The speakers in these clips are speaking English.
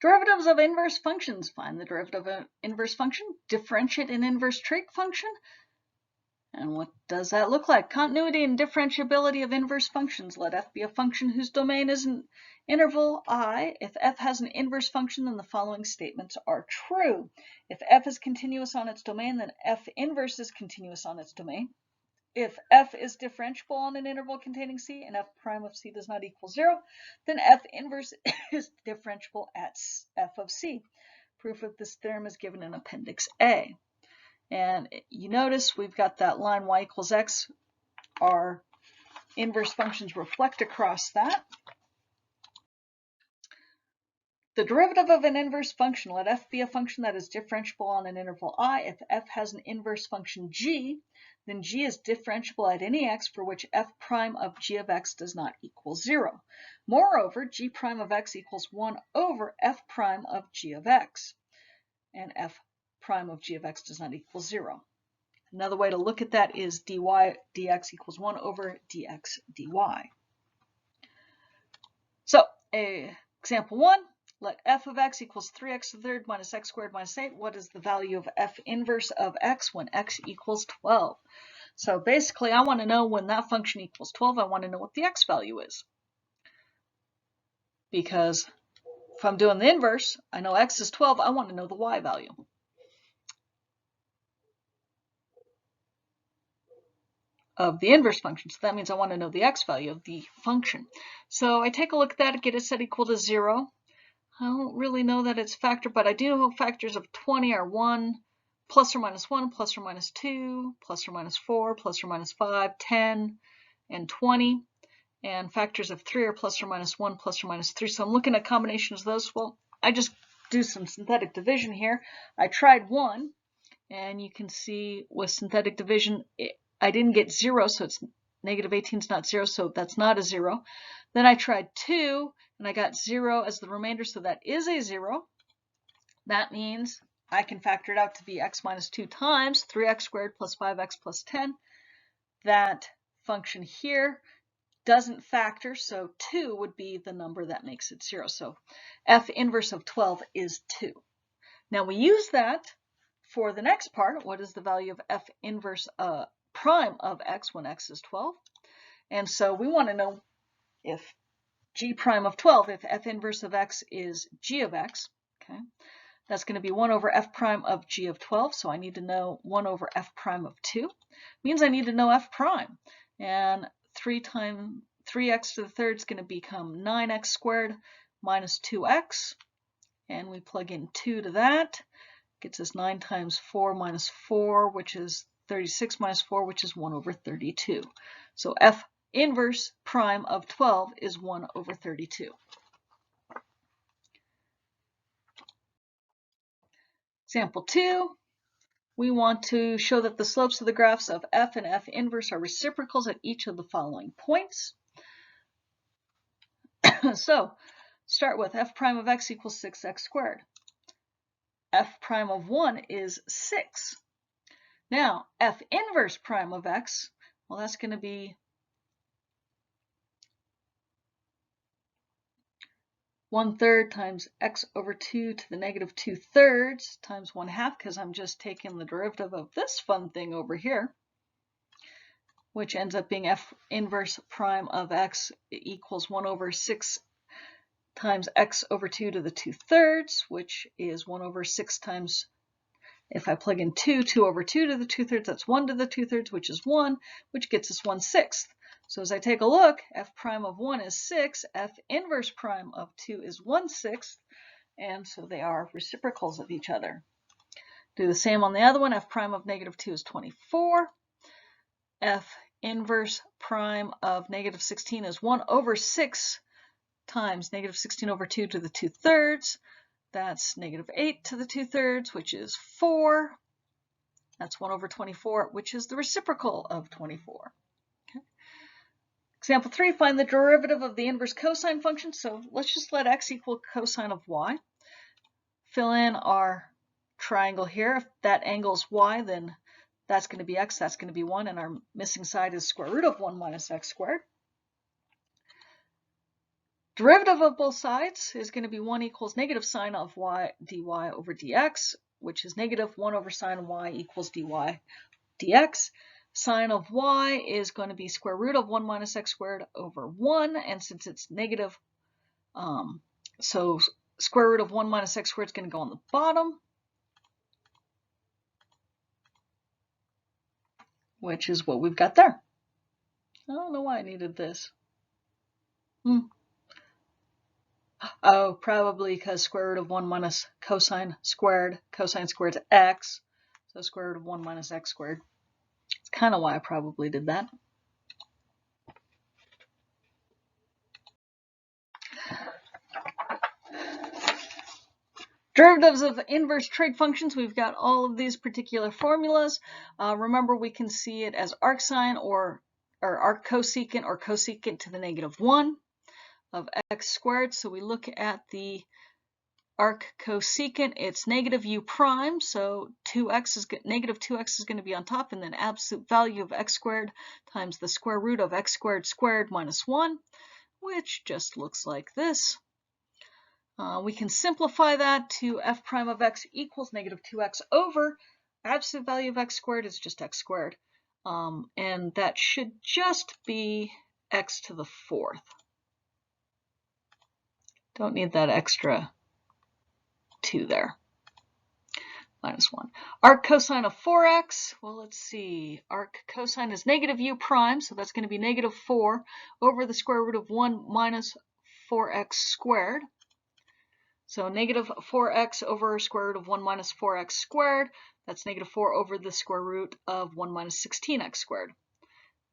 Derivatives of inverse functions. Find the derivative of an inverse function. Differentiate an inverse trig function. And what does that look like? Continuity and differentiability of inverse functions. Let f be a function whose domain is an interval I. If f has an inverse function, then the following statements are true. If f is continuous on its domain, then f inverse is continuous on its domain. If f is differentiable on an interval containing c and f prime of c does not equal 0, then f inverse is differentiable at f of c. Proof of this theorem is given in Appendix A. And you notice we've got that line y equals x. Our inverse functions reflect across that. The derivative of an inverse function. Let f be a function that is differentiable on an interval I. If f has an inverse function g, then g is differentiable at any x for which f prime of g of x does not equal 0. Moreover, g prime of x equals 1 over f prime of g of x. And f prime of g of x does not equal 0. Another way to look at that is dy dx equals 1 over dx dy. So, example 1, let f of x equals 3x to the third minus x squared minus 8. What is the value of f inverse of x when x equals 12? So basically, I want to know when that function equals 12, I want to know what the x value is. Because if I'm doing the inverse, I know x is 12, I want to know the y value. Of the inverse function. So that means I want to know the x value of the function. So I take a look at that and get it set equal to 0. I don't really know that it's a factor, but I do know factors of 20 are 1, plus or minus 1, plus or minus 2, plus or minus 4, plus or minus 5, 10, and 20. And factors of 3 are plus or minus 1, plus or minus 3. So I'm looking at combinations of those. Well, I just do some synthetic division here. I tried 1, and you can see with synthetic division, I didn't get 0, so it's negative 18 is not 0, so that's not a 0. Then I tried 2, and I got 0 as the remainder, so that is a 0. That means I can factor it out to be x minus 2 times 3x squared plus 5x plus 10. That function here doesn't factor, so 2 would be the number that makes it 0. So f inverse of 12 is 2. Now we use that for the next part. What is the value of f inverse prime of x when x is 12? And so we want to know if g prime of 12, if f inverse of x is g of x, okay, that's going to be 1 over f prime of g of 12, so I need to know 1 over f prime of 2. Means I need to know f prime, and 3x to the third is going to become 9x squared minus 2x, and we plug in 2 to that. Gets us 9 times 4 minus 4, which is 36 minus 4, which is 1 over 32. So f inverse prime of 12 is 1 over 32. Example 2, we want to show that the slopes of the graphs of f and f inverse are reciprocals at each of the following points. So start with f prime of x equals 6x squared. F prime of 1 is 6. Now, f inverse prime of x, well, that's going to be 1/3 times x over 2 to the negative 2/3 times 1/2, because I'm just taking the derivative of this fun thing over here, which ends up being f inverse prime of x equals 1 over 6 times x over 2 to the 2/3, which is 1 over 6 times, if I plug in 2 over 2 to the 2/3, that's 1 to the 2/3, which is 1, which gets us 1/6. So as I take a look, f prime of 1 is 6, f inverse prime of 2 is 1/6, and so they are reciprocals of each other. Do the same on the other one. F prime of negative 2 is 24. F inverse prime of negative 16 is 1 over 6 times negative 16 over 2 to the 2/3. That's negative 8 to the 2/3, which is 4. That's 1 over 24, which is the reciprocal of 24. Okay. Example 3, find the derivative of the inverse cosine function. So let's just let x equal cosine of y. Fill in our triangle here. If that angle is y, then that's going to be x, that's going to be 1, and our missing side is square root of 1 minus x squared. Derivative of both sides is going to be 1 equals negative sine of y dy over dx, which is negative 1 over sine y equals dy dx. Sine of y is going to be square root of 1 minus x squared over 1, and since it's negative, so square root of 1 minus x squared is going to go on the bottom, which is what we've got there. I don't know why I needed this. Oh, probably because square root of 1 minus cosine squared is x, so square root of 1 minus x squared. It's kind of why I probably did that. Derivatives of inverse trig functions, we've got all of these particular formulas. Remember, we can see it as arcsine or arccosecant or cosecant to the negative 1 of x squared. So we look at the arccosecant, it's negative u prime, so negative 2x is going to be on top, and then absolute value of x squared times the square root of x squared squared minus 1, which just looks like this. We can simplify that to f prime of x equals negative 2x over absolute value of x squared is just x squared. And that should just be x to the 4th. Don't need that extra 2 there. Minus 1. Arc cosine of 4x, well, let's see. Arc cosine is negative u prime, so that's going to be negative 4 over the square root of 1 minus 4x squared. So negative 4x over square root of 1 minus 4x squared, that's negative 4 over the square root of 1 minus 16x squared.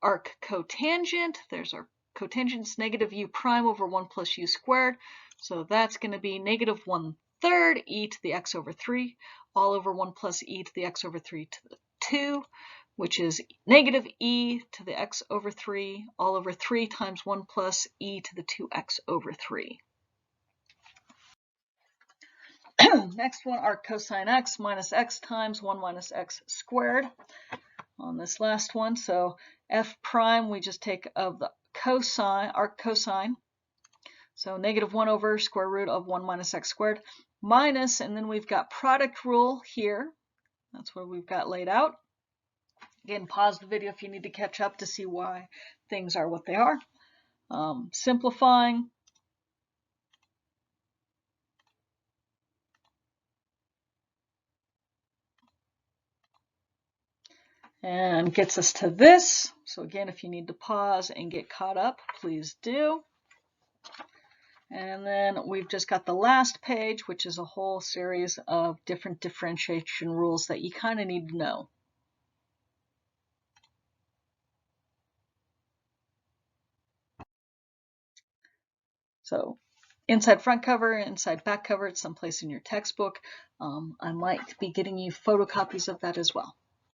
Arc cotangent, there's our cotangent, it's negative u prime over 1 plus u squared, so that's going to be negative 1/3 e to the x over 3, all over 1 plus e to the x over 3 to the 2, which is negative e to the x over 3, all over 3 times 1 plus e to the 2x over 3. Next one, arc cosine x minus x times 1 minus x squared on this last one. So f prime, we just take of the cosine, arc cosine. So negative 1 over square root of 1 minus x squared minus, and then we've got product rule here. That's what we've got laid out. Again, pause the video if you need to catch up to see why things are what they are. Simplifying. And gets us to this. So again, if you need to pause and get caught up, please do. And then we've just got the last page, which is a whole series of different differentiation rules that you kind of need to know. So inside front cover, inside back cover, it's someplace in your textbook. I might be getting you photocopies of that as well.